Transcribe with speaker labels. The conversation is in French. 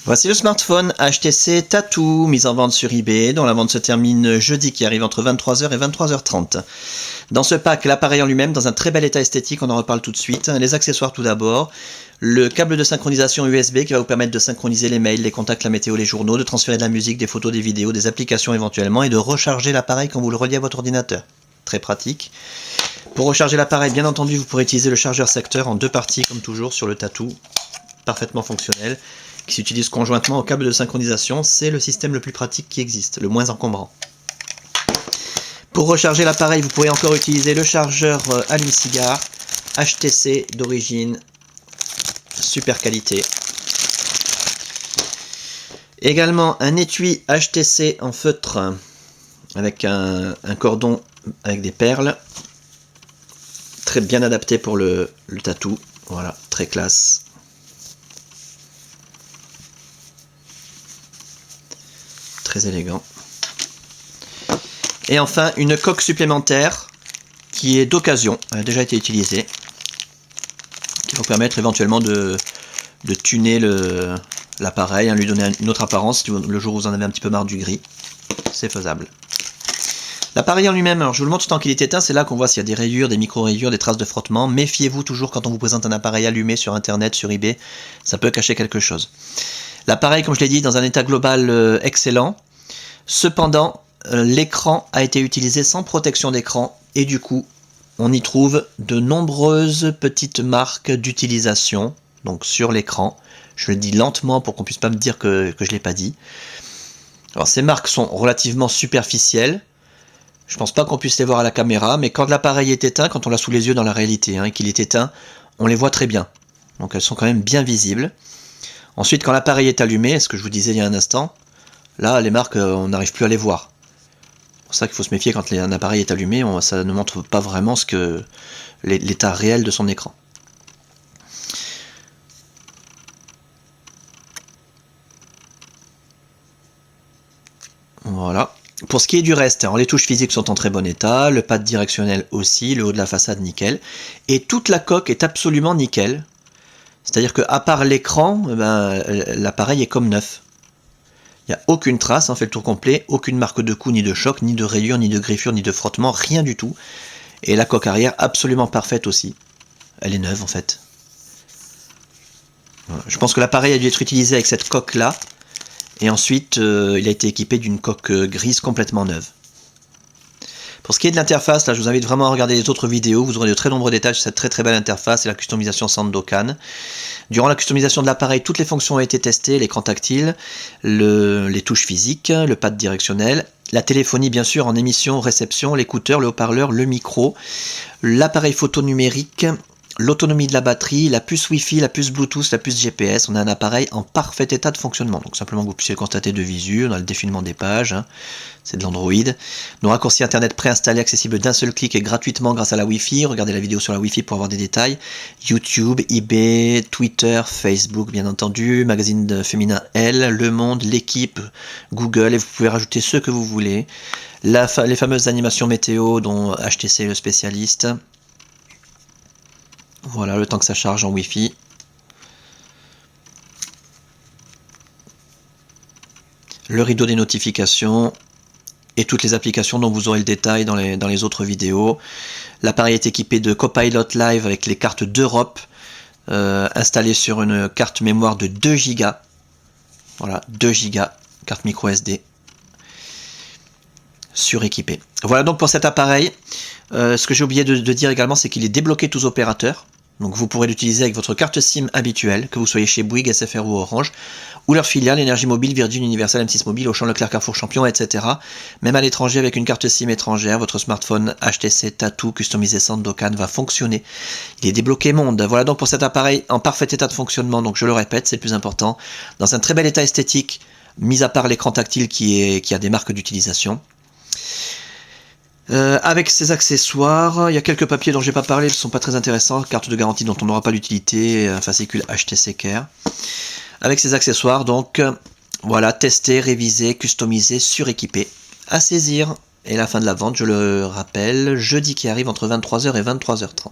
Speaker 1: Voici le smartphone HTC Tattoo, mis en vente sur eBay, dont la vente se termine jeudi qui arrive entre 23h et 23h30. Dans ce pack, l'appareil en lui-même, dans un très bel état esthétique, on en reparle tout de suite. Les accessoires tout d'abord, le câble de synchronisation USB qui va vous permettre de synchroniser les mails, les contacts, la météo, les journaux, de transférer de la musique, des photos, des vidéos, des applications éventuellement, et de recharger l'appareil quand vous le reliez à votre ordinateur. Très pratique. Pour recharger l'appareil, bien entendu, vous pourrez utiliser le chargeur secteur en deux parties, comme toujours, sur le Tattoo, parfaitement fonctionnel, qui s'utilise conjointement au câble de synchronisation. C'est le système le plus pratique qui existe, le moins encombrant. Pour recharger l'appareil, vous pourrez encore utiliser le chargeur allume-cigare HTC d'origine, super qualité. Également un étui HTC en feutre avec un cordon avec des perles, très bien adapté pour le Tattoo. Voilà, très classe. Très élégant. Et enfin, une coque supplémentaire qui est d'occasion, elle a déjà été utilisée, qui va vous permettre éventuellement de tuner l'appareil, lui donner une autre apparence le jour où vous en avez un petit peu marre du gris. C'est faisable. L'appareil en lui-même, alors je vous le montre tant qu'il est éteint, c'est là qu'on voit s'il y a des rayures, des micro-rayures, des traces de frottement. Méfiez-vous toujours quand on vous présente un appareil allumé sur internet, sur eBay, ça peut cacher quelque chose. L'appareil, comme je l'ai dit, dans un état global excellent. Cependant, l'écran a été utilisé sans protection d'écran et du coup, on y trouve de nombreuses petites marques d'utilisation, donc sur l'écran. Je le dis lentement pour qu'on puisse pas me dire que je ne l'ai pas dit. Alors ces marques sont relativement superficielles. Je pense pas qu'on puisse les voir à la caméra, mais quand l'appareil est éteint, quand on l'a sous les yeux dans la réalité, et qu'il est éteint, on les voit très bien. Donc elles sont quand même bien visibles. Ensuite, quand l'appareil est allumé, ce que je vous disais il y a un instant, là, les marques, on n'arrive plus à les voir. C'est pour ça qu'il faut se méfier quand un appareil est allumé, ça ne montre pas vraiment l'état réel de son écran. Voilà. Pour ce qui est du reste, alors les touches physiques sont en très bon état, le pad directionnel aussi, le haut de la façade nickel, et toute la coque est absolument nickel. C'est-à-dire qu'à part l'écran, l'appareil est comme neuf. Il n'y a aucune trace, on fait le tour complet, aucune marque de coup, ni de choc, ni de rayure, ni de griffure, ni de frottement, rien du tout. Et la coque arrière, absolument parfaite aussi. Elle est neuve en fait. Voilà. Je pense que l'appareil a dû être utilisé avec cette coque-là. Et ensuite, il a été équipé d'une coque grise complètement neuve. Pour ce qui est de l'interface, là je vous invite vraiment à regarder les autres vidéos, vous aurez de très nombreux détails sur cette très belle interface et la customisation Sandokan. Durant la customisation de l'appareil, toutes les fonctions ont été testées, l'écran tactile, les touches physiques, le pad directionnel, la téléphonie bien sûr en émission, réception, l'écouteur, le haut-parleur, le micro, l'appareil photo numérique, l'autonomie de la batterie, la puce Wi-Fi, la puce Bluetooth, la puce GPS. On a un appareil en parfait état de fonctionnement. Donc simplement que vous puissiez le constater de visu, on a le défilement des pages, c'est de l'Android. Nos raccourcis internet préinstallés, accessibles d'un seul clic et gratuitement grâce à la Wi-Fi. Regardez la vidéo sur la Wi-Fi pour avoir des détails. YouTube, eBay, Twitter, Facebook bien entendu, magazine féminin Elle, Le Monde, L'équipe, Google, et vous pouvez rajouter ce que vous voulez. Les fameuses animations météo dont HTC est le spécialiste. Voilà, le temps que ça charge en Wi-Fi. Le rideau des notifications et toutes les applications dont vous aurez le détail dans les autres vidéos. L'appareil est équipé de Copilot Live avec les cartes d'Europe installées sur une carte mémoire de 2 Go. Voilà, 2 Go, carte micro SD. Suréquipé. Voilà donc pour cet appareil. Ce que j'ai oublié de dire également, c'est qu'il est débloqué tous opérateurs. Donc vous pourrez l'utiliser avec votre carte SIM habituelle, que vous soyez chez Bouygues, SFR ou Orange, ou leur filiale, Énergie Mobile, Virgin, Universal, M6 Mobile, Auchan, Leclerc, Carrefour, Champion, etc. Même à l'étranger, avec une carte SIM étrangère, votre smartphone HTC Tattoo customisé Sandokan va fonctionner. Il est débloqué monde. Voilà donc pour cet appareil en parfait état de fonctionnement, donc je le répète, c'est le plus important, dans un très bel état esthétique, mis à part l'écran tactile qui a des marques d'utilisation. Avec ces accessoires, il y a quelques papiers dont je n'ai pas parlé, ils ne sont pas très intéressants, carte de garantie dont on n'aura pas l'utilité, un fascicule HTC Care. Avec ces accessoires, donc, voilà, testé, révisé, customisé, suréquipé, à saisir. Et la fin de la vente, je le rappelle, jeudi qui arrive entre 23h et 23h30.